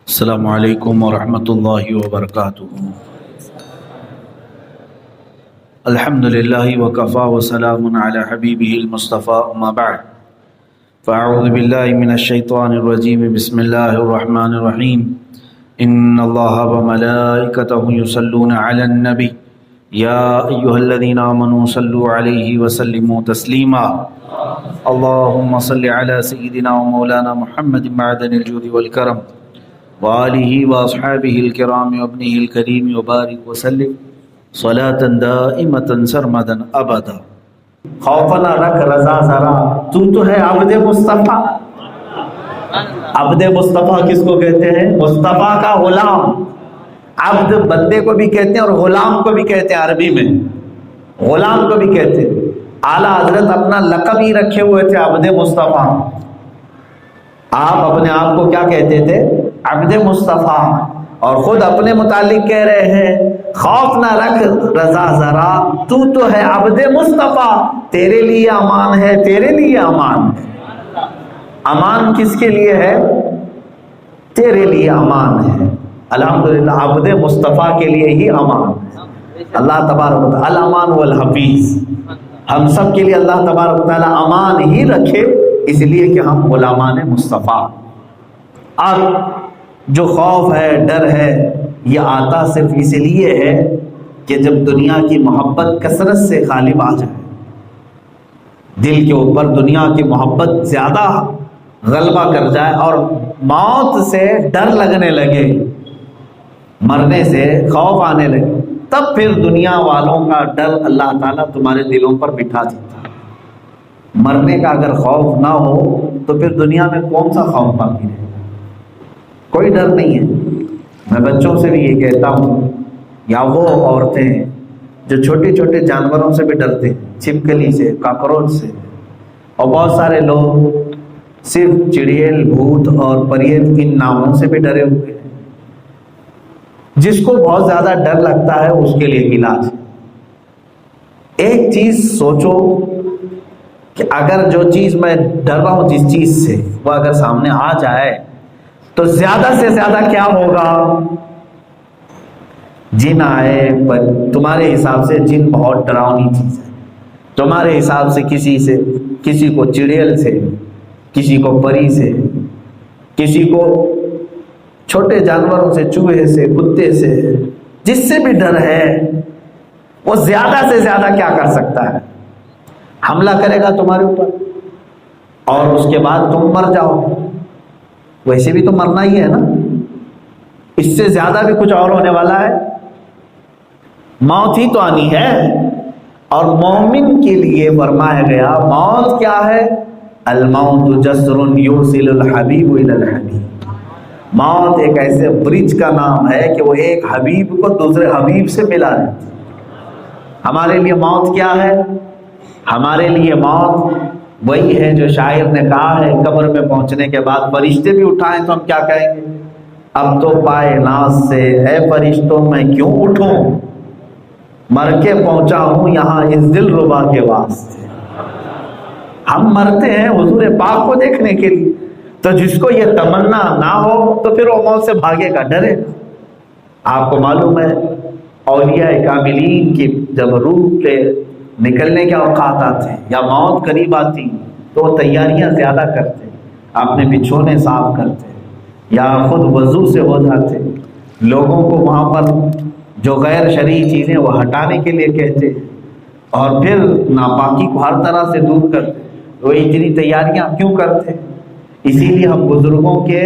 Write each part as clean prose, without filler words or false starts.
السلام علیکم ورحمۃ اللہ وبرکاتہ۔ الحمد للہ وکفا وسلام علی حبیبہ المصطفیٰ، اما بعد فاعوذ باللہ من الشیطان الرجیم، بسم اللہ الرحمن الرحیم۔ ان اللہ وملائکتہ یصلون علی النبی یا ایہا الذین آمنوا صلوا علیہ وسلموا تسلیما۔ اللہم صل علی سیدنا ومولانا محمد معدن الجود والکرم وآلہ واصحابہ الکرام وابنہ الکریم وبارک وسلم صلاۃ دائمۃ سرمدا ابدا۔ خوف نہ رکھ رضا ذرا، تو ہے عبد مصطفیٰ۔ عبد مصطفیٰ کس کو کہتے ہیں؟ مصطفیٰ کا غلام۔ عبد بندے کو بھی کہتے ہیں اور غلام کو بھی کہتے ہیں، عربی میں غلام کو بھی کہتے ہیں۔ اعلیٰ حضرت اپنا لقب ہی رکھے ہوئے تھے عبد مصطفیٰ۔ آپ اپنے آپ کو کیا کہتے تھے؟ عبد مصطفیٰ۔ اور خود اپنے متعلق کہہ رہے ہیں خوف نہ رکھ رضا ذرا، تو ہے عبد مصطفیٰ، تیرے لیے امان ہے، تیرے لیے امان ہے۔ امان کس کے لیے ہے؟ تیرے لیے امان ہے۔ الحمدللہ عبد مصطفیٰ کے لیے ہی امان ہے۔ اللہ تبارک و تعالی الامان والحفیظ، ہم سب کے لیے اللہ تبارک و تعالی امان ہی رکھے، اس لیے کہ ہم غلامان مصطفیٰ۔ اور جو خوف ہے، ڈر ہے، یہ آتا صرف اس لیے ہے کہ جب دنیا کی محبت کثرت سے غالب آ جائے، دل کے اوپر دنیا کی محبت زیادہ غلبہ کر جائے اور موت سے ڈر لگنے لگے، مرنے سے خوف آنے لگے، تب پھر دنیا والوں کا ڈر اللہ تعالیٰ تمہارے دلوں پر بٹھا دیتا ہے۔ مرنے کا اگر خوف نہ ہو تو پھر دنیا میں کون سا خوف باقی رہے گا؟ کوئی ڈر نہیں ہے۔ میں بچوں سے بھی یہ کہتا ہوں، یا وہ عورتیں جو چھوٹے چھوٹے جانوروں سے بھی ڈرتے ہیں، چھپکلی سے، کاکروچ سے، اور بہت سارے لوگ صرف چڑیل، بھوت اور پریت ان ناموں سے بھی ڈرے ہوئے ہیں۔ جس کو بہت زیادہ ڈر لگتا ہے اس کے لیے علاج ہے۔ ایک چیز سوچو کہ اگر جو چیز میں ڈر رہا ہوں جس چیز سے، وہ اگر سامنے آ جائے تو زیادہ سے زیادہ کیا ہوگا؟ جن آئے، پر تمہارے حساب سے جن بہت ڈراؤنی چیز ہے، تمہارے حساب سے کسی کو چڑیل سے، کسی کو پری سے، کسی کو چھوٹے جانوروں سے، چوہے سے، کتے سے، جس سے بھی ڈر ہے وہ زیادہ سے زیادہ کیا کر سکتا ہے؟ حملہ کرے گا تمہارے اوپر اور اس کے بعد تم مر جاؤ۔ ویسے بھی تو مرنا ہی ہے نا، اس سے زیادہ بھی کچھ اور ہونے والا ہے؟ موت ہی تو آنی ہے۔ اور مومن کے لیے فرمایا گیا موت کیا ہے؟ الموت جسر یوصل الحبیب الی الحبیب۔ موت ایک ایسے برج کا نام ہے کہ وہ ایک حبیب کو دوسرے حبیب سے ملا دیتی ہے۔ ہمارے لیے موت کیا ہے؟ ہمارے لیے موت وہی ہے جو شاعر نے کہا ہے، قبر میں پہنچنے کے بعد فرشتے بھی اٹھائیں تو ہم کیا کہیں گے؟ اب تو پائے ناز سے اے فرشتوں میں کیوں اٹھوں، مر کے پہنچا ہوں یہاں اس دل ربا کے واسطے۔ ہم مرتے ہیں حضور پاک کو دیکھنے کے لیے، تو جس کو یہ تمنا نہ ہو تو پھر وہ موت سے بھاگے گا، ڈرے گا۔ آپ کو معلوم ہے اولیاء کاملین کی جب روح کے نکلنے کے اوقات آتے ہیں یا موت قریب آتی تو وہ تیاریاں زیادہ کرتے، اپنے بچھونے صاف کرتے یا خود وضو سے ہو جاتے، لوگوں کو وہاں پر جو غیر شرعی چیزیں وہ ہٹانے کے لیے کہتے، اور پھر ناپاکی کو ہر طرح سے دور کرتے۔ وہ اتنی تیاریاں کیوں کرتے؟ اسی لیے ہم بزرگوں کے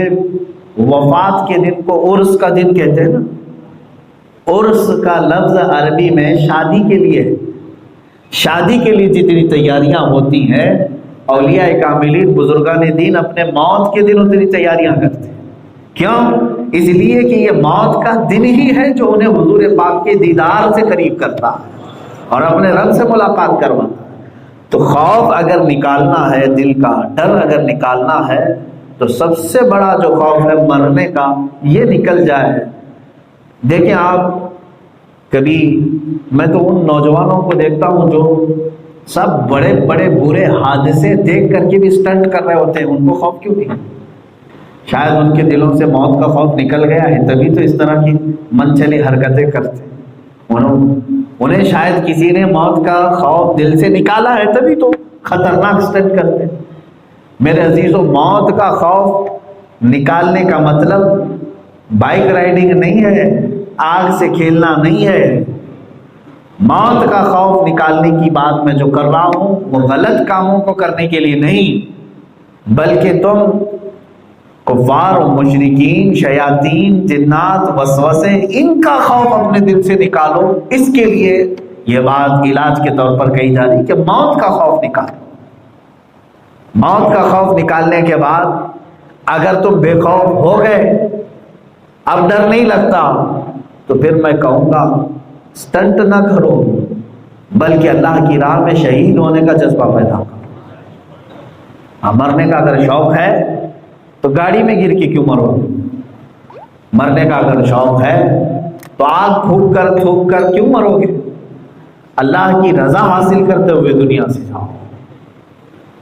وفات کے دن کو عرس کا دن کہتے ہیں نا۔ عرس کا لفظ عربی میں شادی کے لیے، شادی کے لیے جتنی تیاریاں ہوتی ہیں، اولیاء کاملین بزرگان دین اپنے موت کے دن اتنی تیاریاں کرتے ہیں۔ کیوں؟ اس لیے کہ یہ موت کا دن ہی ہے جو انہیں حضور پاک کے دیدار سے قریب کرتا ہے اور اپنے رب سے ملاقات کرواتا ہے۔ تو خوف اگر نکالنا ہے دل کا، ڈر اگر نکالنا ہے تو سب سے بڑا جو خوف ہے مرنے کا، یہ نکل جائے۔ دیکھیں آپ، کبھی میں تو ان نوجوانوں کو دیکھتا ہوں جو سب بڑے بڑے برے حادثے دیکھ کر کے بھی اسٹنٹ کر رہے ہوتے ہیں، ان کو خوف کیوں نہیں؟ شاید ان کے دلوں سے موت کا خوف نکل گیا ہے، تبھی تو اس طرح کی من چلی حرکتیں کرتے. انہیں شاید کسی نے موت کا خوف دل سے نکالا ہے، تبھی تو خطرناک سٹنٹ کرتے. میرے عزیزوں، موت کا خوف نکالنے کا مطلب بائک رائڈنگ نہیں ہے، آگ سے کھیلنا نہیں ہے. موت کا خوف نکالنے کی بات میں جو کر رہا ہوں وہ غلط کاموں کو کرنے کے لیے نہیں، بلکہ تم کفار و مشرکین، شیاطین، جنات، وسوسے، ان کا خوف اپنے دل سے نکالو. اس کے لیے یہ بات علاج کے طور پر کہی جا رہی کہ موت کا خوف نکالو. موت کا خوف نکالنے کے بعد اگر تم بے خوف ہو گئے، اب ڈر نہیں لگتا، تو پھر میں کہوں گا سٹنٹ نہ کرو، بلکہ اللہ کی راہ میں شہید ہونے کا جذبہ پیدا کرو. مرنے کا اگر شوق ہے تو گاڑی میں گر کے کیوں مرو؟ مرنے کا اگر شوق ہے تو آگ پھونک کر کیوں مرو گے؟ اللہ کی رضا حاصل کرتے ہوئے دنیا سے جاؤ،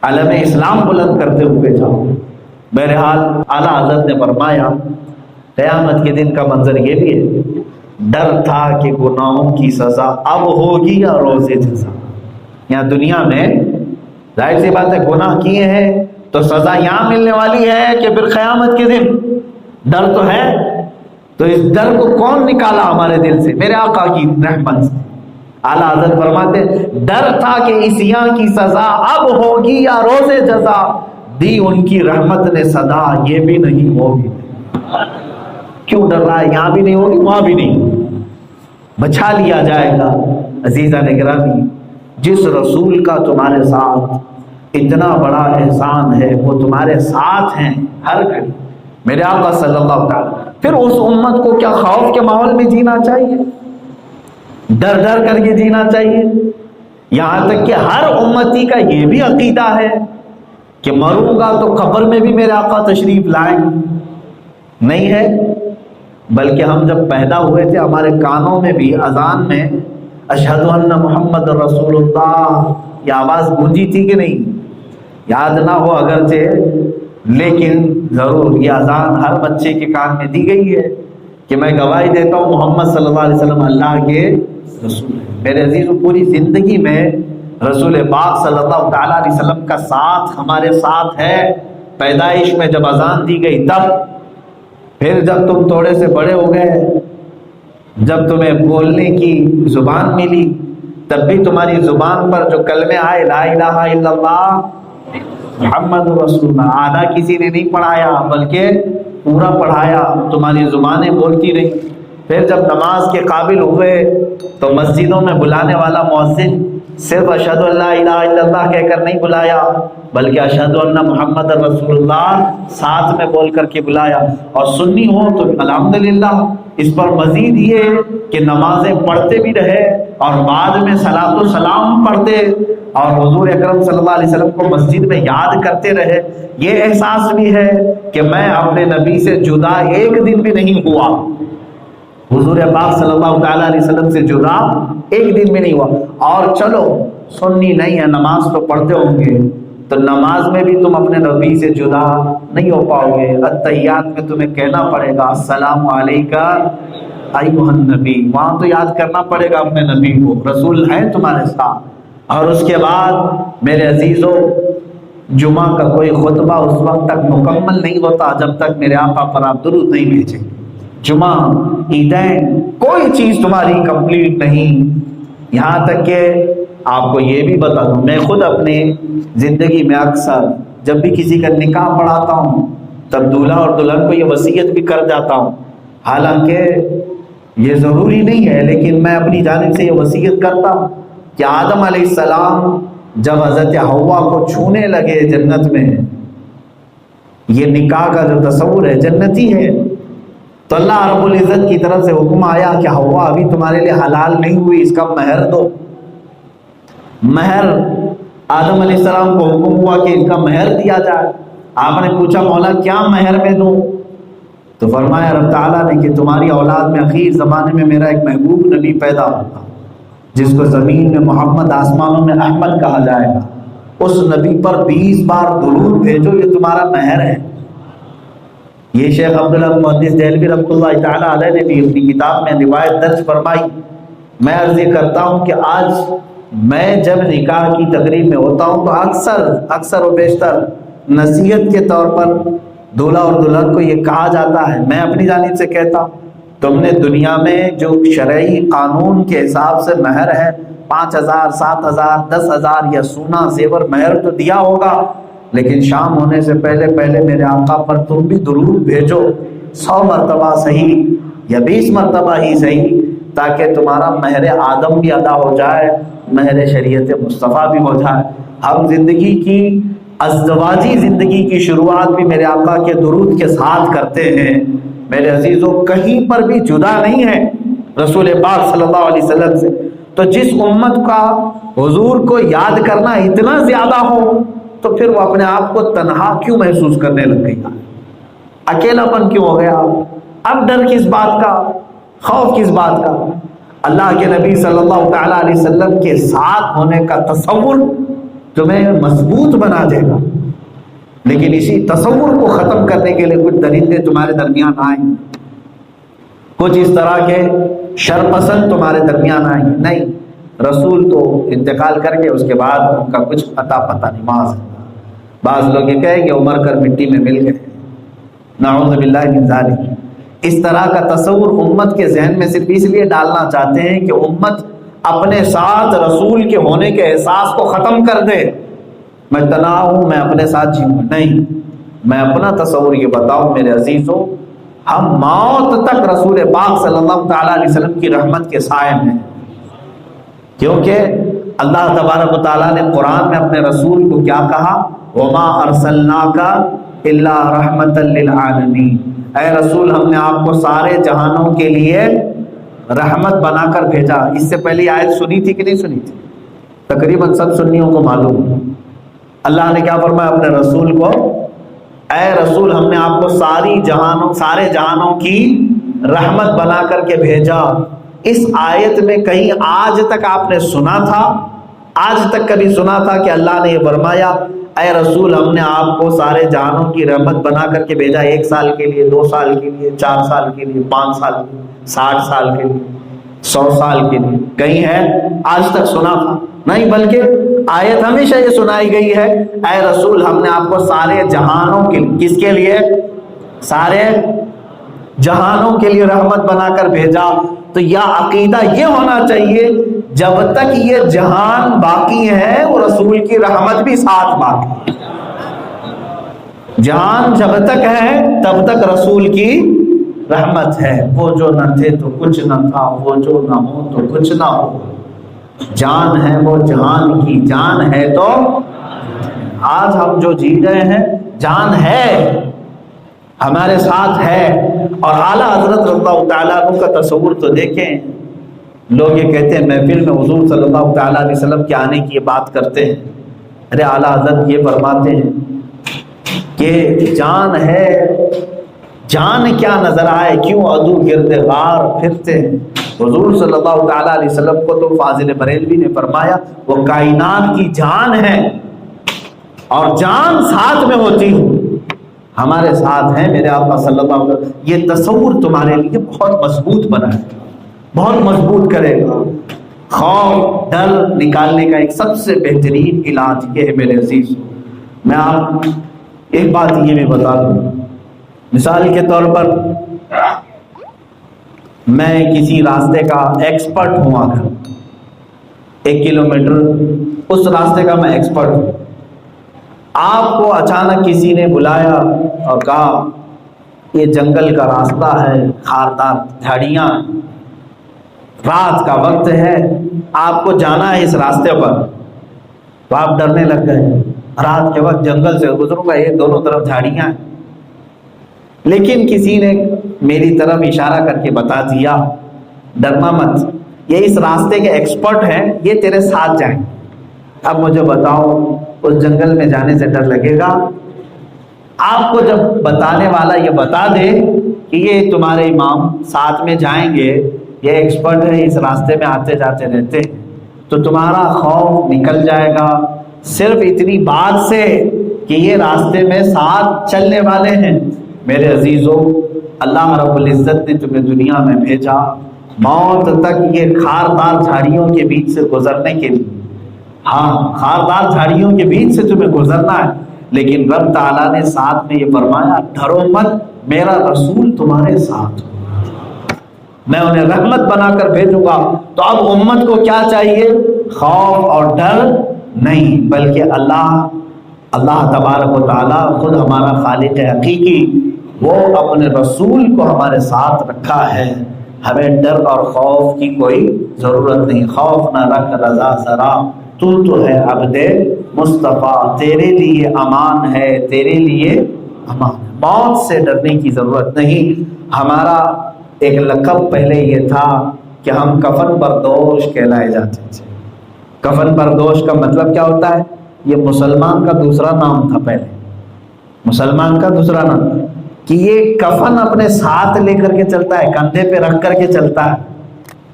علم اسلام بلند کرتے ہوئے جاؤ. بہرحال اعلیٰ حضرت نے فرمایا قیامت کے دن کا منظر یہ بھی ہے، ڈر تھا کہ گناہوں کی سزا اب ہوگی یا روز جزا. یہاں دنیا میں ظاہر سی بات ہے گناہ کیے ہیں تو سزا یہاں ملنے والی ہے کہ پھر قیامت کے دن ڈر تو ہے. تو اس ڈر کو کون نکالا ہمارے دل سے؟ میرے آقا کی رحمت سے. اعلیٰ حضرت فرماتے ڈر تھا کہ عصیان کی سزا اب ہوگی یا روز جزا، دی ان کی رحمت نے صدا یہ بھی نہیں ہوگی. کیوں ڈر رہا ہے؟ یہاں بھی نہیں ہوگی، وہاں بھی نہیں، بچا لیا جائے گا. عزیزان گرامی، جس رسول کا تمہارے ساتھ اتنا بڑا احسان ہے، وہ تمہارے ساتھ ہیں ہر گھڑی، میرے آقا صلی اللہ تعالی. پھر اس امت کو کیا خوف کے ماحول میں جینا چاہیے؟ ڈر ڈر کر کے جینا چاہیے؟ یہاں تک کہ ہر امتی کا یہ بھی عقیدہ ہے کہ مروں گا تو قبر میں بھی میرے آقا تشریف لائیں. نہیں ہے، بلکہ ہم جب پیدا ہوئے تھے ہمارے کانوں میں بھی اذان میں اشہد ان محمد رسول اللہ یہ آواز گونجی تھی کہ نہیں؟ یاد نہ ہو اگرچہ، لیکن ضرور یہ اذان ہر بچے کے کان میں دی گئی ہے کہ میں گواہی دیتا ہوں محمد صلی اللہ علیہ وسلم اللہ کے رسول ہیں. میرے عزیزوں، پوری زندگی میں رسول پاک صلی اللہ تعالیٰ علیہ وسلم کا ساتھ ہمارے ساتھ ہے. پیدائش میں جب اذان دی گئی تب، پھر جب تم تھوڑے سے بڑے ہو گئے، جب تمہیں بولنے کی زبان ملی، تب بھی تمہاری زبان پر جو کلمے آئے لا الہ الا اللہ محمد رسول اللہ، آدھا کسی نے نہیں پڑھایا بلکہ پورا پڑھایا، تمہاری زبانیں بولتی رہی. پھر جب نماز کے قابل ہوئے تو مسجدوں میں بلانے والا مؤذن صرف اشہد ان لا الہ الا اللہ کہہ کر نہیں بلایا، بلکہ اشہد ان محمد رسول اللہ ساتھ میں بول کر کے بلایا. اور سنی ہو تو الحمدللہ اس پر مزید یہ کہ نمازیں پڑھتے بھی رہے اور بعد میں صلاۃ و سلام پڑھتے اور حضور اکرم صلی اللہ علیہ وسلم کو مسجد میں یاد کرتے رہے. یہ احساس بھی ہے کہ میں اپنے نبی سے جدا ایک دن بھی نہیں ہوا، حضور پاک صلی اللہ تعالیٰ علیہ وسلم سے جدا ایک دن بھی نہیں ہوا. اور چلو سنی نہیں ہے، نماز تو پڑھتے ہوں گے، تو نماز میں بھی تم اپنے نبی سے جدا نہیں ہو پاؤ گے. التحیات میں تمہیں کہنا پڑے گا السلام علیکہ ایھا النبی، وہاں تو یاد کرنا پڑے گا اپنے نبی کو، رسول ہے تمہارے ساتھ. اور اس کے بعد میرے عزیزوں، جمعہ کا کوئی خطبہ اس وقت تک مکمل نہیں ہوتا جب تک میرے آقا پر آپ درود نہیں بھیجیں. جمعہ، عیدین، کوئی چیز تمہاری کمپلیٹ نہیں. یہاں تک کہ آپ کو یہ بھی بتا دوں، میں خود اپنے زندگی میں اکثر جب بھی کسی کا نکاح پڑھاتا ہوں تب دولہا اور دلہن کو یہ وصیت بھی کر جاتا ہوں. حالانکہ یہ ضروری نہیں ہے، لیکن میں اپنی جانب سے یہ وصیت کرتا ہوں کہ آدم علیہ السلام جب حضرت حوا کو چھونے لگے جنت میں، یہ نکاح کا جو تصور ہے جنتی ہے، تو اللہ رب العزت کی طرف سے حکم آیا کہ حوا ابھی تمہارے لیے حلال نہیں ہوئی، اس کا مہر دو. مہر آدم علیہ السلام کو حکم ہوا کہ ان کا مہر دیا جائے. آپ نے پوچھا مولا کیا مہر میں دوں؟ تو فرمایا رب تعالیٰ نے کہ تمہاری اولاد میں اخیر زمانے میں میرا ایک محبوب نبی پیدا ہوگا جس کو زمین میں محمد، آسمانوں میں احمد کہا جائے گا. اس نبی پر 20 بار درود بھیجو، یہ تمہارا مہر ہے. یہ شیخ عبداللہ محدث دہلوی رحمۃ اللہ تعالیٰ علیہ نے بھی اپنی کتاب میں روایت درج فرمائی. میں عرض یہ کرتا ہوں کہ آج میں جب نکاح کی تقریب میں ہوتا ہوں تو اکثر و بیشتر نصیحت کے طور پر دولہا اور دلہن کو یہ کہا جاتا ہے، میں اپنی جانب سے کہتا ہوں تم نے دنیا میں جو شرعی قانون کے حساب سے مہر ہے 5,000 7,000 10,000 یا سونا زیور مہر تو دیا ہوگا، لیکن شام ہونے سے پہلے پہلے میرے آقا پر تم بھی درود بھیجو 100 مرتبہ صحیح یا 20 مرتبہ ہی صحیح، تاکہ تمہارا مہر آدم بھی ادا ہو جائے، مہر شریعت مصطفیٰ بھی ہو جائے. ہم زندگی کی ازدواجی زندگی کی شروعات بھی میرے آقا کے درود کے ساتھ کرتے ہیں. میرے عزیزوں کہیں پر بھی جدا نہیں ہے رسول پاک صلی اللہ علیہ وسلم سے. تو جس امت کا حضور کو یاد کرنا اتنا زیادہ ہو تو پھر وہ اپنے آپ کو تنہا کیوں محسوس کرنے لگ گئی، اکیلا پن کیوں ہو گیا؟ اب ڈر کس بات کا، خوف کس بات کا؟ اللہ کے نبی صلی اللہ تعالیٰ علیہ وسلم کے ساتھ ہونے کا تصور تمہیں مضبوط بنا دے گا. لیکن اسی تصور کو ختم کرنے کے لیے کچھ درندے تمہارے درمیان آئیں، کچھ اس طرح کے شرپسند تمہارے درمیان آئیں گے. نہیں، رسول تو انتقال کر کے اس کے بعد ان کا کچھ اتا پتہ نہیں. بعض لوگ یہ کہیں کہ عمر کر مٹی میں مل گئے، نعوذ باللہ من ذالک. اس طرح کا تصور امت کے ذہن میں صرف اس لیے ڈالنا چاہتے ہیں کہ امت اپنے ساتھ رسول کے ہونے کے احساس کو ختم کر دے. میں تنہا ہوں، میں اپنے ساتھ جیوں. نہیں، میں اپنا تصور یہ بتاؤں میرے عزیزوں، ہم موت تک رسول پاک صلی اللہ تعالیٰ علیہ وسلم کی رحمت کے سائے میں، کیونکہ اللہ تبارک و تعالیٰ نے قرآن میں اپنے رسول کو کیا کہا؟ وَمَا أَرْسَلْنَاكَ إِلَّا رَحْمَةً لِلْعَالَمِينَ. اے رسول ہم نے آپ کو سارے جہانوں کے لیے رحمت بنا کر بھیجا. اس سے پہلی آیت سنی تھی کہ نہیں سنی تھی؟ تقریباً سب سنیوں کو معلوم. اللہ نے کیا فرمایا اپنے رسول کو؟ اے رسول ہم نے آپ کو سارے جہانوں کی رحمت بنا کر کے بھیجا. اس آیت میں کہیں آج تک آپ نے سنا تھا، آج تک کبھی سنا تھا کہ اللہ نے یہ فرمایا اے رسول ہم نے آپ کو سارے جہانوں کی رحمت بنا کر کے بھیجا، 1 سال کے لیے، 2 سال کے لیے، 4 سال کے لیے، 5 سال کے لیے، 60 سال کے لیے، 100 سال کے لیے؟ کہیں ہے آج تک سنا تھا؟ نہیں، بلکہ آیت ہمیشہ یہ سنائی گئی ہے اے رسول ہم نے آپ کو سارے جہانوں کے لیے، کس کے لیے؟ سارے جہانوں کے لیے رحمت بنا کر بھیجا. تو یا عقیدہ یہ ہونا چاہیے جب تک یہ جہان باقی ہے وہ رسول کی رحمت بھی ساتھ باقی ہے. جہان جب تک ہے تب تک رسول کی رحمت ہے. وہ جو نہ تھے تو کچھ نہ تھا، وہ جو نہ ہو تو کچھ نہ ہو. جان ہے وہ جہان کی جان ہے. تو آج ہم جو جی رہے ہیں جان ہے، ہمارے ساتھ ہے. اور اعلیٰ حضرت رضی اللہ تعالیٰ عنہ کا تصور تو دیکھیں. لوگ یہ کہتے ہیں محفل میں حضور صلی اللہ تعالیٰ علیہ وسلم کے آنے کی یہ بات کرتے ہیں. ارے اعلیٰ حضرت یہ فرماتے ہیں کہ جان ہے، جان کیا نظر آئے، کیوں عدو گرد غار پھرتے ہیں. حضور صلی اللہ تعالیٰ علیہ وسلم کو تو فاضل بریلوی نے فرمایا وہ کائنات کی جان ہے، اور جان ساتھ میں ہوتی ہوں، ہمارے ساتھ ہیں میرے آقا صلی اللہ علیہ وسلم. یہ تصور تمہارے لیے بہت مضبوط بنا ہے، بہت مضبوط کرے گا. خوف ڈر نکالنے کا ایک سب سے بہترین علاج یہ ہے میرے عزیز. میں آپ ایک بات یہ بھی بتا دوں، مثال کے طور پر میں کسی راستے کا ایکسپرٹ ہوں، اگر 1 کلومیٹر اس راستے کا میں ایکسپرٹ ہوں، آپ کو اچانک کسی نے بلایا اور کہا یہ جنگل کا راستہ ہے، خاردار جھاڑیاں، رات کا وقت ہے، آپ کو جانا ہے اس راستے پر. تو آپ ڈرنے لگ گئے، رات کے وقت جنگل سے گزروں گا، یہ دونوں طرف جھاڑیاں ہیں. لیکن کسی نے میری طرف اشارہ کر کے بتا دیا ڈرنا مت، یہ اس راستے کے ایکسپرٹ ہیں، یہ تیرے ساتھ جائیں. اب مجھے بتاؤ اس جنگل میں جانے سے ڈر لگے گا؟ آپ کو جب بتانے والا یہ بتا دے کہ یہ تمہارے امام ساتھ میں جائیں گے، یہ ایکسپرٹ ہے، اس راستے میں آتے جاتے رہتے ہیں، تو تمہارا خوف نکل جائے گا صرف اتنی بات سے کہ یہ راستے میں ساتھ چلنے والے ہیں. میرے عزیزوں، اللہ رب العزت نے تمہیں دنیا میں بھیجا موت تک یہ خاردار جھاڑیوں کے بیچ سے گزرنے کے لیے۔ ہاں، خاردار جھاڑیوں کے بیچ سے تمہیں گزرنا ہے، لیکن رب تعالیٰ نے ساتھ میں یہ فرمایا ڈرو مت، میرا رسول تمہارے ساتھ، میں انہیں رحمت بنا کر بھیجوں گا۔ تو اب امت کو کیا چاہیے؟ خوف اور ڈر نہیں، بلکہ اللہ تبارک و تعالیٰ خود ہمارا خالق حقیقی، وہ اپنے رسول کو ہمارے ساتھ رکھا ہے، ہمیں ڈر اور خوف کی کوئی ضرورت نہیں۔ خوف نہ رکھ رضا ذرا، تو ہے عبد مصطفیٰ، تیرے لیے امان ہے، تیرے لیے امان، موت سے ڈرنے کی ضرورت نہیں۔ ہمارا ایک لقب پہلے یہ تھا کہ ہم کفن بردوش کہلائے جاتے تھے۔ کفن بردوش کا مطلب کیا ہوتا ہے؟ یہ مسلمان کا دوسرا نام تھا، پہلے مسلمان کا دوسرا نام، کہ یہ کفن اپنے ساتھ لے کر کے چلتا ہے، کندھے پہ رکھ کر کے چلتا ہے۔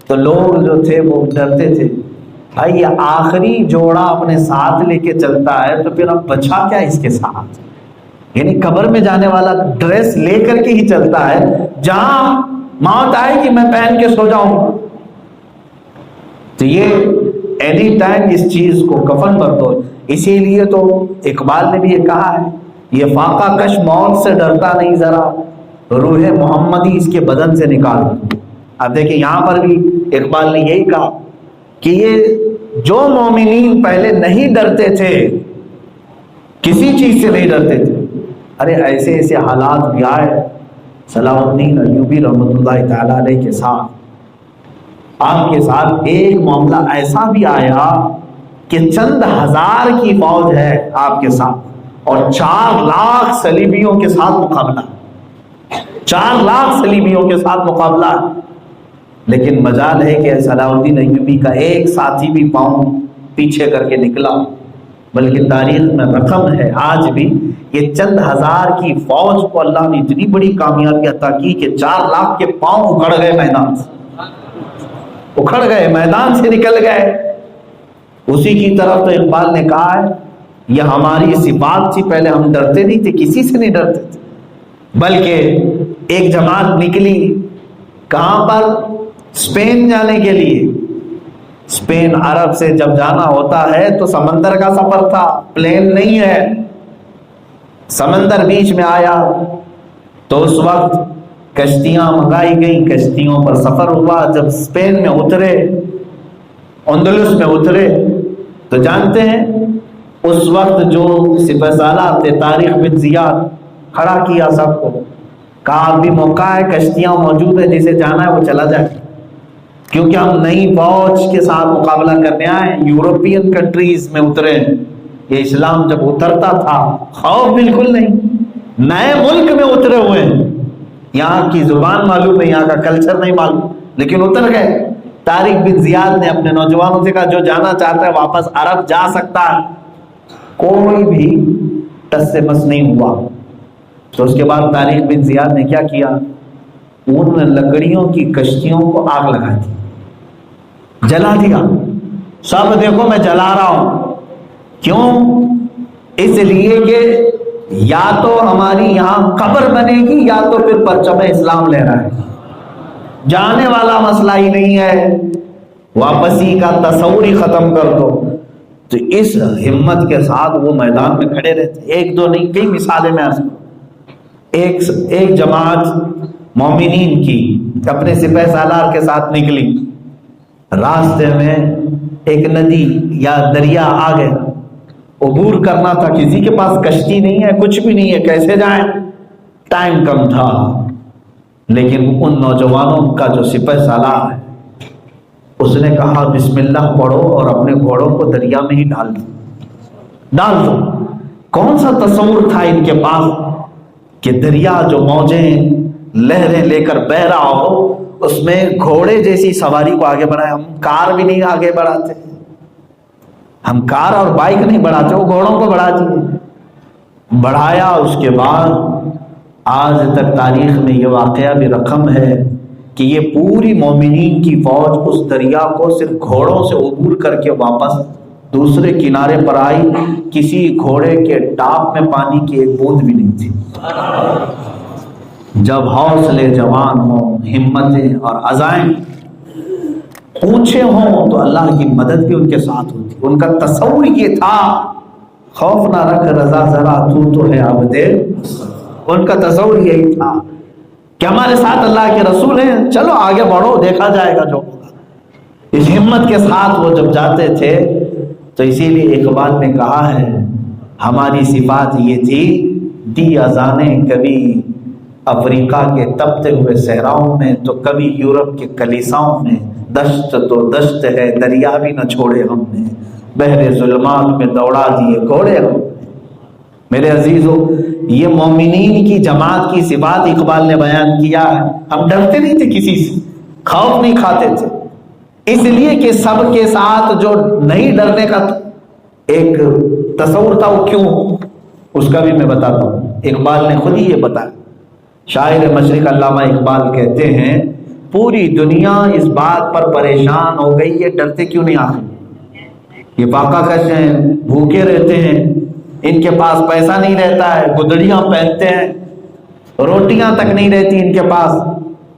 تو لوگ جو تھے وہ ڈرتے تھے، بھائی یہ آخری جوڑا اپنے ساتھ لے کے چلتا ہے تو پھر اب بچا کیا اس کے ساتھ؟ یعنی قبر میں جانے والا ڈریس لے کر کے ہی چلتا ہے، جہاں موت آئے کہ میں پہن کے سو جاؤں۔ تو یہ اینی ٹائم اس چیز کو کفن بردوش، اسی لیے تو اقبال نے بھی یہ کہا ہے، یہ فاقہ کش موت سے ڈرتا نہیں ذرا، روح محمدی اس کے بدن سے نکال۔ اب دیکھیں یہاں پر بھی اقبال نے یہی کہا کہ یہ جو مومنین پہلے نہیں ڈرتے تھے، کسی چیز سے نہیں ڈرتے تھے، ارے ایسے ایسے حالات بھی آئے صلاح الدین ایوبی رحمۃ اللہ تعالیٰ علیہ کے ساتھ، آپ کے ساتھ ایک معاملہ ایسا بھی آیا کہ چند ہزار کی فوج ہے آپ کے ساتھ اور 4 لاکھ صلیبیوں کے ساتھ مقابلہ، 4 لاکھ صلیبیوں کے ساتھ مقابلہ، لیکن مجال ہے کہ صلاح الدین ایوبی کا ایک ساتھی بھی پاؤں پیچھے کر کے نکلا، بلکہ تاریخ میں رقم ہے آج بھی، یہ چند ہزار کی فوج کو اللہ نے اتنی بڑی کامیابی عطا کی کہ 4 لاکھ کے پاؤں اکھڑ گئے میدان سے، اکھڑ گئے میدان سے نکل گئے۔ اسی کی طرف تو اقبال نے کہا ہے یہ ہماری صفات تھی، پہلے ہم ڈرتے نہیں تھے، کسی سے نہیں ڈرتے تھے، بلکہ ایک جماعت نکلی کہاں پر؟ اسپین جانے کے لیے۔ اسپین عرب سے جب جانا ہوتا ہے تو سمندر کا سفر تھا، پلین نہیں ہے، سمندر بیچ میں آیا تو اس وقت کشتیاں منگائی گئیں، کشتیوں پر سفر ہوا۔ جب اسپین میں اترے، اندلس میں اترے، تو جانتے ہیں اس وقت جو سپہ سالار تھے طارق بن زیاد، کھڑا کیا سب کو، کہا ابھی موقع ہے، کشتیاں موجود ہے، جسے جانا ہے وہ چلا جائے، کیونکہ ہم نئی فوج کے ساتھ مقابلہ کرنے آئے، یورپین کنٹریز میں اترے۔ یہ اسلام جب اترتا تھا خوف بالکل نہیں، نئے ملک میں اترے ہوئے ہیں، یہاں کی زبان معلوم ہے، یہاں کا کلچر نہیں معلوم، لیکن اتر گئے۔ طارق بن زیاد نے اپنے نوجوانوں سے کہا جو جانا چاہتا ہے واپس عرب جا سکتا ہے، کوئی بھی ٹس سے مس نہیں ہوا۔ تو اس کے بعد طارق بن زیاد نے کیا کیا؟ ان لکڑیوں کی کشتیوں کو آگ لگا دی، جلا دیا، سب دیکھو میں جلا رہا ہوں۔ کیوں؟ اس لیے کہ یا تو ہماری یہاں قبر بنے گی یا تو پھر پرچم اسلام لے رہا ہے، جانے والا مسئلہ ہی نہیں ہے، واپسی کا تصور ہی ختم کر دو۔ تو اس ہمت کے ساتھ وہ میدان میں کھڑے رہتے، ایک دو نہیں کئی مثالیں میں عرض کروں۔ ایک جماعت مومنین کی اپنے سپہ سالار کے ساتھ نکلی، راستے میں ایک ندی یا دریا آ گیا، عبور کرنا تھا، کسی کے پاس کشتی نہیں ہے، کچھ بھی نہیں ہے، کیسے جائیں؟ ٹائم کم تھا، لیکن ان نوجوانوں کا جو سپہ سالار ہے اس نے کہا بسم اللہ پڑھو اور اپنے گھوڑوں کو دریا میں ہی ڈال دو۔ کون سا تصور تھا ان کے پاس کہ دریا جو موجیں لہریں لے کر بہ رہا ہو، اس میں گھوڑے جیسی سواری کو آگے بڑھائے۔ ہم کار بھی نہیں آگے بڑھاتے، ہم کار اور بائک نہیں بڑھاتے، وہ گھوڑوں کو بڑھا دیے، بڑھایا۔ اس کے بعد آج تک تاریخ میں یہ واقعہ بھی رقم ہے کہ یہ پوری مومنین کی فوج اس دریا کو صرف گھوڑوں سے عبور کر کے واپس دوسرے کنارے پر آئی، کسی گھوڑے کے ٹاپ میں پانی کی ایک بوند بھی نہیں تھی۔ جب حوصلے جوان ہوں، ہمتیں اور عزائم اونچے ہوں تو اللہ کی مدد بھی ان کے ساتھ ہوتی۔ ان کا تصور یہ تھا، خوف نہ رکھ رضا ذرا تو ہے عبد، ان کا تصور یہی تھا کہ ہمارے ساتھ اللہ کے رسول ہیں، چلو آگے بڑھو، دیکھا جائے گا جو ہوگا۔ اس ہمت کے ساتھ وہ جب جاتے تھے تو اسی لیے اقبال نے کہا ہے ہماری صفات یہ تھی، دی اذانیں کبھی افریقہ کے تپتے ہوئے صحراؤں میں تو کبھی یورپ کے کلیساؤں میں، دشت تو دشت ہے دریا بھی نہ چھوڑے ہم نے، بحر ظلمات میں دوڑا دیے گھوڑے ہم۔ میرے عزیزو، یہ مومنین کی جماعت کی صفات اقبال نے بیان کیا ہے۔ ہم ڈرتے نہیں تھے کسی سے، خوف نہیں کھاتے تھے، اس لیے کہ سب کے ساتھ جو نہیں ڈرنے کا ایک تصور تھا، وہ کیوں، اس کا بھی میں بتاتا ہوں۔ اقبال نے خود ہی یہ بتایا، شاعر مشرق علامہ اقبال کہتے ہیں پوری دنیا اس بات پر پریشان ہو گئی یہ ڈرتے کیوں نہیں آخر، یہ فاقہ کش ہیں، بھوکے رہتے ہیں، ان کے پاس پیسہ نہیں رہتا ہے، گدڑیاں پہنتے ہیں، روٹیاں تک نہیں رہتی ان کے پاس،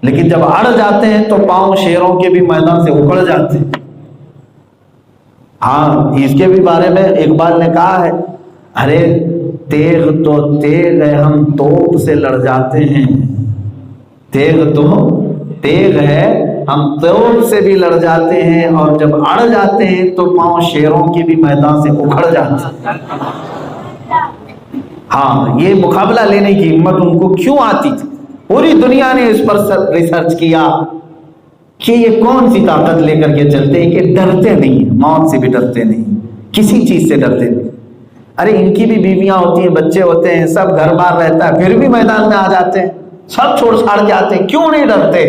لیکن جب اڑ جاتے ہیں تو پاؤں شیروں کے بھی میدان سے اکھڑ جاتے ہیں۔ ہاں، اس کے بھی بارے میں اقبال نے کہا ہے، ارے تیغ تو تیغ ہے ہم توپ سے لڑ جاتے ہیں، تیغ تو تیغ ہے ہم توپ سے بھی لڑ جاتے ہیں، اور جب اڑ جاتے ہیں تو پاؤں شیروں کے بھی میدان سے اکھڑ جاتے ہیں۔ ہاں، یہ مقابلہ لینے کی ہمت ان کو کیوں آتی تھی؟ پوری دنیا نے اس پر ریسرچ کیا کہ یہ کون سی طاقت لے کر کے چلتے ہیں کہ ڈرتے نہیں ہیں، موت سے بھی ڈرتے نہیں، کسی چیز سے ڈرتے نہیں۔ ارے ان کی بھی بیویاں ہوتی ہیں، بچے ہوتے ہیں، سب گھر بار رہتا ہے، پھر بھی میدان میں آ جاتے ہیں، سب چھوڑ چھاڑ کے آتے ہیں، کیوں نہیں ڈرتے؟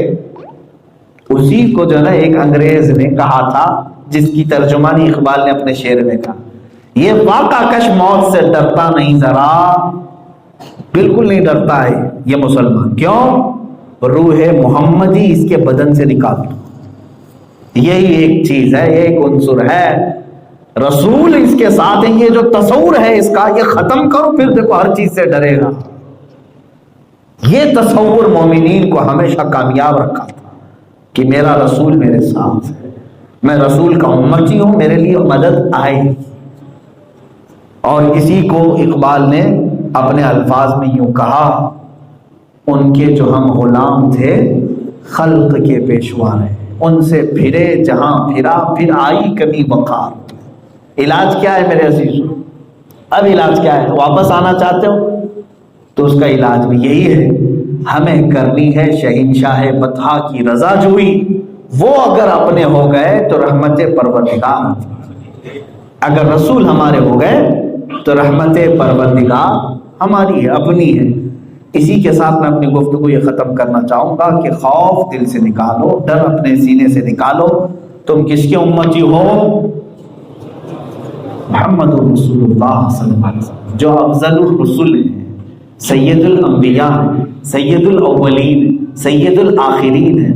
اسی کو جو ہے ایک انگریز نے کہا تھا، جس کی ترجمانی اقبال نے اپنے شعر میں کہا، یہ واقع کش موت سے ڈرتا نہیں، ذرا بالکل نہیں ڈرتا ہے یہ مسلمان، کیوں؟ روح محمدی اس کے بدن سے نکال دو، یہی ایک چیز ہے، ایک عنصر ہے، رسول اس کے ساتھ ہیں، یہ جو تصور ہے اس کا یہ ختم کرو، پھر دیکھو ہر چیز سے ڈرے گا۔ یہ تصور مومنین کو ہمیشہ کامیاب رکھا تھا کہ میرا رسول میرے ساتھ ہے، میں رسول کا امتی ہوں، میرے لیے مدد آئے گی۔ اور اسی کو اقبال نے اپنے الفاظ میں یوں کہا، ان کے جو ہم غلام تھے خلق کے پیشوا رہے، ان سے پھرے جہاں پھرا، پھر آئی کمی وقار۔ علاج کیا ہے میرے عزیزو؟ اب علاج کیا ہے؟ واپس آنا چاہتے ہو تو اس کا علاج بھی یہی ہے، ہمیں کرنی ہے شہنشاہ بطحا کی رضا جوئی، وہ اگر اپنے ہو گئے تو رحمت پروردگار، اگر رسول ہمارے ہو گئے تو رحمت پروردگار ہماری ہے، اپنی ہے۔ اسی کے ساتھ میں اپنی گفتگو یہ ختم کرنا چاہوں گا کہ خوف دل سے نکالو، ڈر اپنے سینے سے نکالو، تم کس کے امتی ہو؟ محمد رسول اللہ صلی اللہ علیہ وسلم، جو افضل الرسل ہیں، سید الانبیاء ہیں، سید الاولین، سید الآخرین ہیں،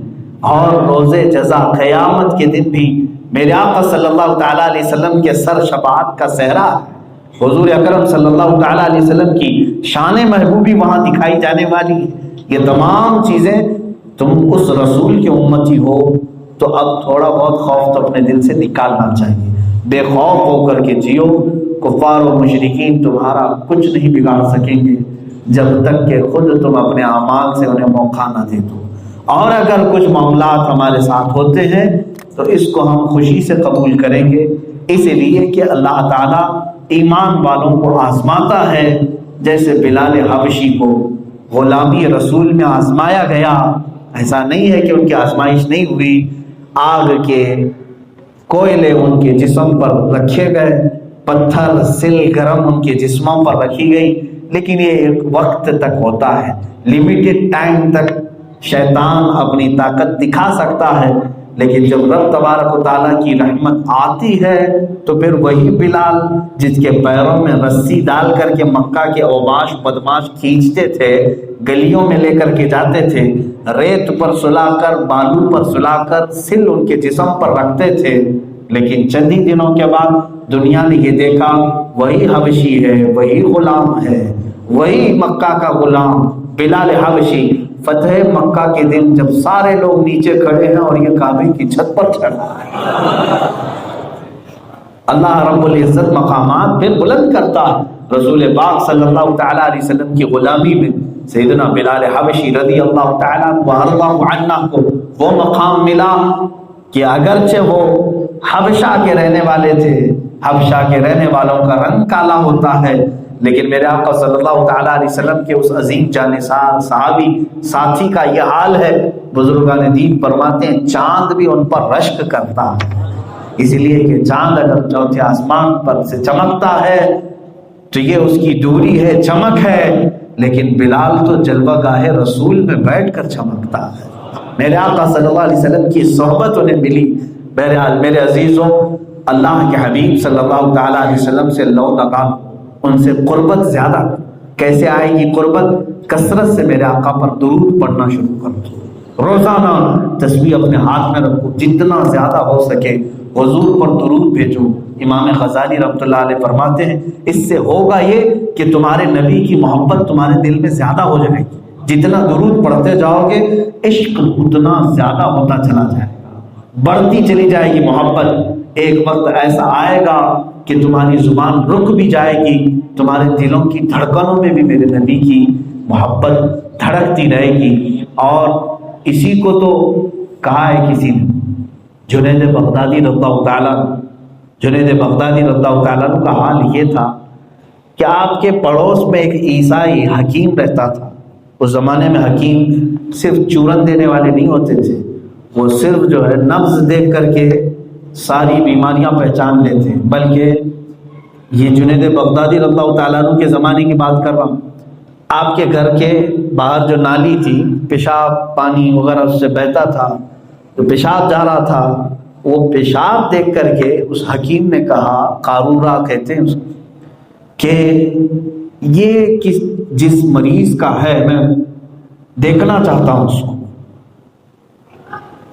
اور روز جزا قیامت کے دن بھی میرے آقا صلی اللہ تعالیٰ علیہ وسلم کے سر شفاعت کا صحرا ہے، حضور اکرم صلی اللہ تعالیٰ علیہ وسلم کی شان محبوبی وہاں دکھائی جانے والی ہے۔ یہ تمام چیزیں، تم اس رسول کے امتی ہو تو اب تھوڑا بہت خوف تو اپنے دل سے نکالنا چاہیے، بے خوف ہو کر کے جیو، کفار و مشرکین تمہارا کچھ نہیں بگاڑ سکیں گے جب تک کہ خود تم اپنے اعمال سے انہیں موقع نہ دے دو، اور اگر کچھ معاملات ہمارے ساتھ ہوتے ہیں تو اس کو ہم خوشی سے قبول کریں گے، اس لیے کہ اللہ تعالیٰ ایمان والوں کو آزماتا ہے، جیسے بلال حبشی کو غلامی رسول میں آزمایا گیا، ایسا نہیں ہے کہ ان کی آزمائش نہیں ہوئی، آگ کے کوئلے ان کے جسم پر رکھے گئے، پتھر سل گرم ان کے جسموں پر رکھی گئی، لیکن یہ ایک وقت تک ہوتا ہے، لمیٹڈ ٹائم تک شیطان اپنی طاقت دکھا سکتا ہے، لیکن جب رب تبارک و تعالیٰ کی رحمت آتی ہے تو پھر وہی بلال جس کے پیروں میں رسی ڈال کر کے مکہ کے اوباش بدماش کھینچتے تھے، گلیوں میں لے کر کے جاتے تھے، ریت پر سلا کر، بالو پر سلا کر سل ان کے جسم پر رکھتے تھے، لیکن چند ہی دنوں کے بعد دنیا نے یہ دیکھا وہی حبشی ہے، وہی غلام ہے، وہی مکہ کا غلام بلال حبشی فتح مکہ کے دن جب سارے لوگ نیچے کھڑے ہیں اور یہ کعبے کی چھت پر چڑھا ہے، اللہ رب العزت مقامات پہ بلند کرتا ہے۔ رسول پاک صلی اللہ تعالیٰ علیہ وسلم کی غلامی میں سیدنا بلال حبشی رضی اللہ تعالیٰ عنہ کو وہ مقام ملا کہ اگرچہ وہ حبشہ کے رہنے والے تھے، حبشہ کے رہنے والوں کا رنگ کالا ہوتا ہے، لیکن میرے آقا صلی اللہ تعالیٰ علیہ وسلم کے اس عظیم جانثار صحابی ساتھی کا یہ حال ہے، بزرگان دین فرماتے ہیں چاند بھی ان پر رشک کرتا ہے، اس لیے کہ چاند اگر چوتھے آسمان پر سے چمکتا ہے تو یہ اس کی دوری ہے، چمک ہے، لیکن بلال تو جلوہ گاہ رسول میں بیٹھ کر چمکتا ہے۔ میرے آقا صلی اللہ علیہ وسلم کی صحبت انہیں ملی۔ بہرحال میرے عزیزوں، اللہ کے حبیب صلی اللہ تعالیٰ علیہ وسلم سے لو لگا، ان سے قربت زیادہ کیسے آئے گی؟ قربت کثرت سے میرے آقا پر درود پڑھنا شروع کر دو، روزانہ تسبیح اپنے ہاتھ میں رکھو، جتنا زیادہ ہو سکے حضور پر درود بھیجو۔ امام غزالی رحمۃ اللہ علیہ فرماتے ہیں اس سے ہوگا یہ کہ تمہارے نبی کی محبت تمہارے دل میں زیادہ ہو جائے گی، جتنا درود پڑھتے جاؤ گے عشق اتنا زیادہ ہوتا چلا جائے گا، بڑھتی چلی جائے گی محبت۔ ایک وقت ایسا آئے گا کہ تمہاری زبان رک بھی جائے گی، تمہارے دلوں کی دھڑکنوں میں بھی میرے نبی کی محبت دھڑکتی رہے گی۔ اور اسی کو تو کہا ہے کسی نے، جنید بغدادی رضی اللہ تعالیٰ، جنید بغدادی رضی اللہ تعالیٰ کا حال یہ تھا کہ آپ کے پڑوس میں ایک عیسائی حکیم رہتا تھا۔ اس زمانے میں حکیم صرف چورن دینے والے نہیں ہوتے تھے، وہ صرف جو ہے نبض دیکھ کر کے ساری بیماریاں پہچان لیتے ہیں، بلکہ یہ جنید بغدادی رضی اللہ تعالیٰ عنہ کے زمانے کی بات کر رہا ہوں۔ آپ کے گھر کے باہر جو نالی تھی، پیشاب پانی وغیرہ اس سے بہتا تھا، تو پیشاب جا رہا تھا، وہ پیشاب دیکھ کر کے اس حکیم نے کہا، قارورہ کہتے ہیں اس کو، کہ یہ جس مریض کا ہے میں دیکھنا چاہتا ہوں اس کو،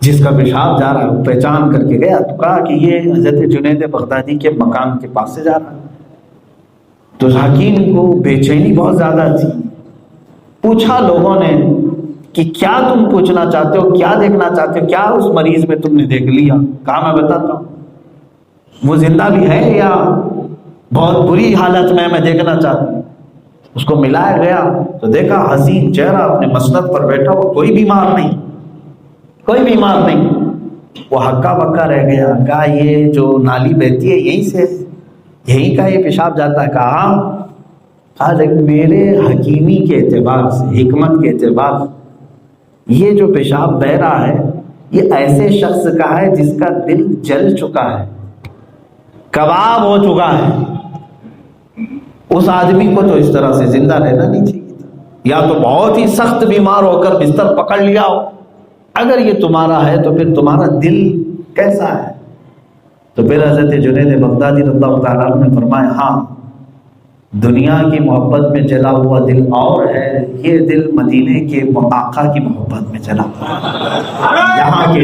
جس کا پیشاب جا رہا ہے۔ وہ پہچان کر کے گیا تو کہا کہ یہ حضرت جنید بغدادی کے مکان کے پاس سے جا رہا ہے۔ تو حکیم کو بے چینی بہت زیادہ تھی، پوچھا لوگوں نے کہ کیا تم پوچھنا چاہتے ہو، کیا دیکھنا چاہتے ہو، کیا اس مریض میں تم نے دیکھ لیا؟ کہا میں بتاتا ہوں، وہ زندہ بھی ہے یا بہت بری حالت میں دیکھنا چاہتا ہوں۔ اس کو ملایا گیا تو دیکھا حسین چہرہ اپنے مسند پر بیٹھا ہوا، کوئی بیمار نہیں، کوئی بیمار نہیں۔ وہ ہکا بکا رہ گیا، کہا یہ جو نالی بہتی ہے یہیں سے، یہیں کا یہ پیشاب جاتا ہے؟ کہا لیکن میرے حکیمی کے اعتبار سے، حکمت کے اعتبار سے، یہ جو پیشاب بہ رہا ہے یہ ایسے شخص کا ہے جس کا دل جل چکا ہے، کباب ہو چکا ہے۔ اس آدمی کو تو اس طرح سے زندہ رہنا نہیں چاہیے تھا، یا تو بہت ہی سخت بیمار ہو کر بستر پکڑ لیا ہو۔ اگر یہ تمہارا ہے تو پھر تمہارا دل کیسا ہے؟ تو پھر حضرت جنید بغدادی رضی اللہ تعالیٰ عنہ نے فرمایا، ہاں دنیا کی محبت میں جلا ہوا دل اور ہے، یہ دل مدینے کے آقا کی محبت میں جلا ہوا ہے۔ یہاں کے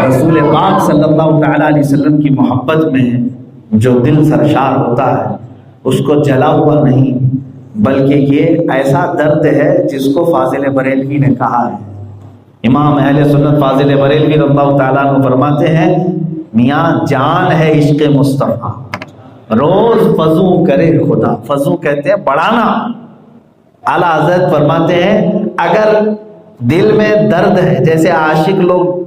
رسول پاک صلی اللہ تعالیٰ علیہ وسلم کی محبت میں جو دل سرشار ہوتا ہے اس کو جلا ہوا نہیں، بلکہ یہ ایسا درد ہے جس کو فاضل بریلوی نے کہا ہے۔ امام اہل سنت فاضل بریلوی رضی اللہ تعالیٰ عنہ فرماتے ہیں، میاں جان ہے عشق مصطفیٰ، روز فضو کرے خدا۔ فضو کہتے ہیں بڑھانا۔ اعلیٰ حضرت فرماتے ہیں اگر دل میں درد ہے، جیسے عاشق لوگ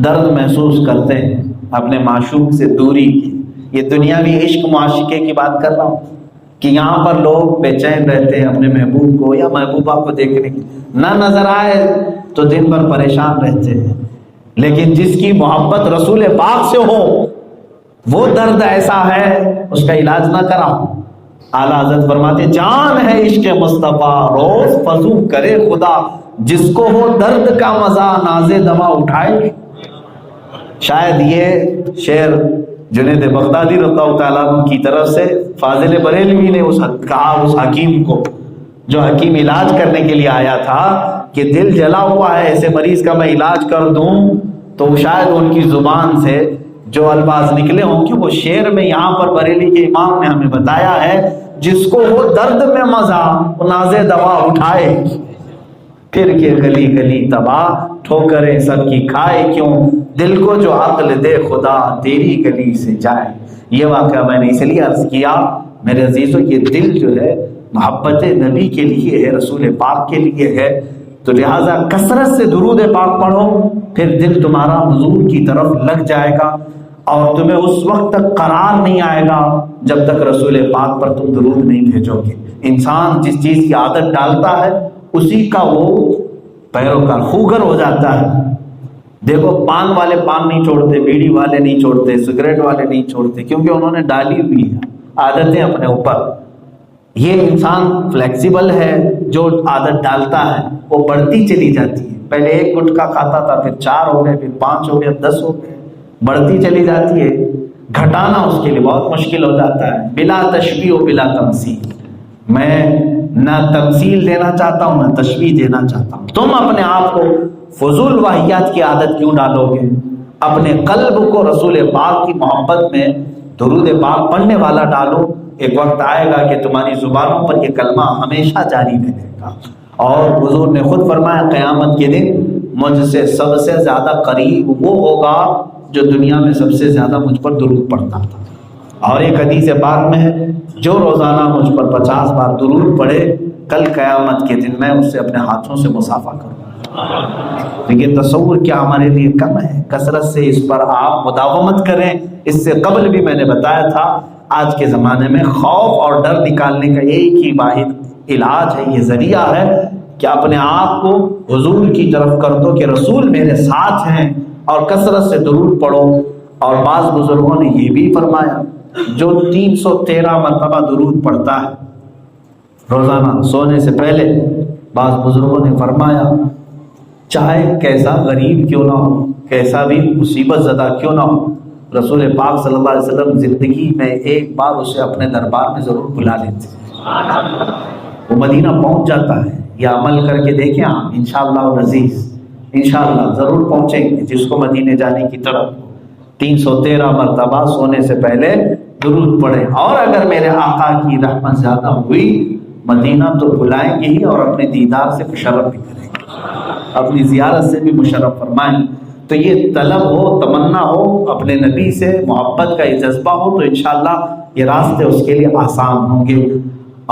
درد محسوس کرتے ہیں اپنے معشوق سے دوری کی، یہ دنیاوی عشق معاشقے کی بات کر رہا ہوں کہ یہاں پر لوگ بے چین رہتے ہیں اپنے محبوب کو یا محبوبہ کو دیکھنے کی، نہ نظر آئے تو دن بھر پریشان رہتے ہیں، لیکن جس کی محبت رسول پاک سے ہو وہ درد ایسا ہے اس کا علاج نہ کراؤ۔ اعلیٰ حضرت فرماتے جان ہے عشق مصطفیٰ، روز فضو کرے خدا، جس کو ہو درد کا مزہ ناز دوا اٹھائے۔ شاید یہ شعر جنید بغدادی رضی اللہ تعالیٰ عنہ کی طرف سے فاضل بریلوی نے اس حکیم کو، جو حکیم علاج کرنے کے لیے آیا تھا، کہ دل جلا ہوا ہے ایسے مریض کا میں علاج کر دوں، تو شاید ان کی زبان سے جو الفاظ نکلے ہوں کہ وہ شعر میں یہاں پر بریلی کے امام نے ہمیں بتایا ہے، جس کو وہ درد میں مزہ وہ نازے دوا اٹھائے، پھر کے گلی گلی تباہ ٹھوکریں سب کی کھائے، کیوں دل کو جو عقل دے خدا تیری گلی سے جائے۔ یہ واقعہ میں نے اس لیے عرض کیا میرے عزیزوں، یہ دل جو ہے محبت نبی کے لیے ہے، رسول پاک کے لیے ہے، تو لہٰذا کثرت سے درود پاک پڑھو، پھر دل تمہارا حضور کی طرف لگ جائے گا، اور تمہیں اس وقت تک قرار نہیں آئے گا جب تک رسول پاک پر تم درود نہیں بھیجو گے۔ انسان جس چیز کی عادت ڈالتا ہے اسی کا وہ پیروکار خوگر ہو جاتا ہے۔ دیکھو پان والے پان نہیں چھوڑتے، بیڑی والے نہیں چھوڑتے، سگریٹ والے نہیں چھوڑتے، کیونکہ انہوں نے ڈالی ہوئی ہے عادتیں اپنے اوپر۔ یہ انسان فلیکسیبل ہے، جو عادت ڈالتا ہے وہ بڑھتی چلی جاتی ہے، پہلے ایک گٹکا کھاتا تھا، پھر 4 ہو گئے، پھر 5 ہو گئے، 10 ہو گئے، بڑھتی چلی جاتی ہے، گھٹانا اس کے لیے بہت مشکل ہو جاتا ہے۔ بلا تشبیہ و بلا تمثیل، میں نہ تمثیل دینا چاہتا ہوں نہ تشبیہ دینا چاہتا ہوں۔ تم اپنے آپ کو فضول واہیات کی عادت کیوں ڈالو گے؟ اپنے قلب کو رسول پاک کی محبت میں درود پاک پڑھنے والا ڈالو، ایک وقت آئے گا کہ تمہاری زبانوں پر یہ کلمہ ہمیشہ جاری رہے گا۔ اور حضور نے خود فرمایا قیامت کے دن مجھ سے سب سے زیادہ قریب وہ ہوگا جو دنیا میں سب سے زیادہ مجھ پر درود پڑھتا تھا۔ اور ایک حدیث پاک میں ہے جو روزانہ مجھ پر 50 بار درود پڑھے کل قیامت کے دن میں اس سے اپنے ہاتھوں سے مصافحہ کروں۔ لیکن تصور کیا ہمارے لیے کم ہے؟ کثرت سے اس پر آپ مداومت کریں۔ اس سے قبل بھی میں نے بتایا تھا آج کے زمانے میں خوف اور ڈر نکالنے کا ایک ہی واحد علاج ہے، یہ ذریعہ ہے کہ اپنے آپ کو حضور کی طرف کر دو کہ رسول میرے ساتھ ہیں، اور کثرت سے درود پڑھو۔ اور بعض بزرگوں نے یہ بھی فرمایا جو 313 مرتبہ درود پڑھتا ہے روزانہ سونے سے پہلے، بعض بزرگوں نے فرمایا چاہے کیسا غریب کیوں نہ ہو، کیسا بھی مصیبت زدہ کیوں نہ ہو، رسول پاک صلی اللہ علیہ وسلم زندگی میں ایک بار اسے اپنے دربار میں ضرور بلا لیتے ہیں۔ وہ مدینہ پہنچ جاتا ہے، یہ عمل کر کے دیکھیں آپ انشاءاللہ العزیز، انشاءاللہ ضرور پہنچیں گے۔ جس کو مدینے جانے کی طرف 313 مرتبہ سونے سے پہلے درود پڑھیں، اور اگر میرے آقا کی رحمت زیادہ ہوئی مدینہ تو بلائیں گے ہی، اور اپنے دیدار سے مشرف بھی کریں گے، اپنی زیارت سے بھی مشرف فرمائیں۔ تو یہ طلب ہو، تمنا ہو، اپنے نبی سے محبت کا یہ جذبہ ہو تو انشاءاللہ یہ راستے اس کے لیے آسان ہوں گے۔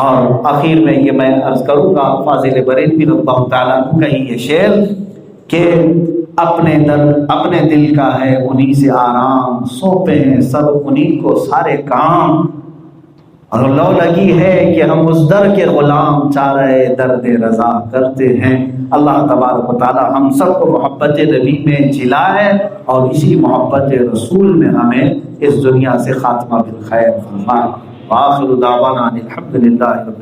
اور آخر میں یہ میں عرض کروں گا فاضل بریلوی رضی اللہ تعالیٰ عنہ کا ہی یہ شعر کہ اپنے دل کا ہے انہی سے آرام، سونپے ہیں سب انہی کو سارے کام، اور لو لگی ہے کہ ہم اس در کے غلام، چارہ درد رضا کرتے ہیں۔ اللہ تبارک و تعالی ہم سب کو محبت نبی میں جلائے، اور اسی محبت رسول میں ہمیں اس دنیا سے خاتمہ بالخیر فرمائے۔ وآخر دعوانا الحمد للہ رب العالمین۔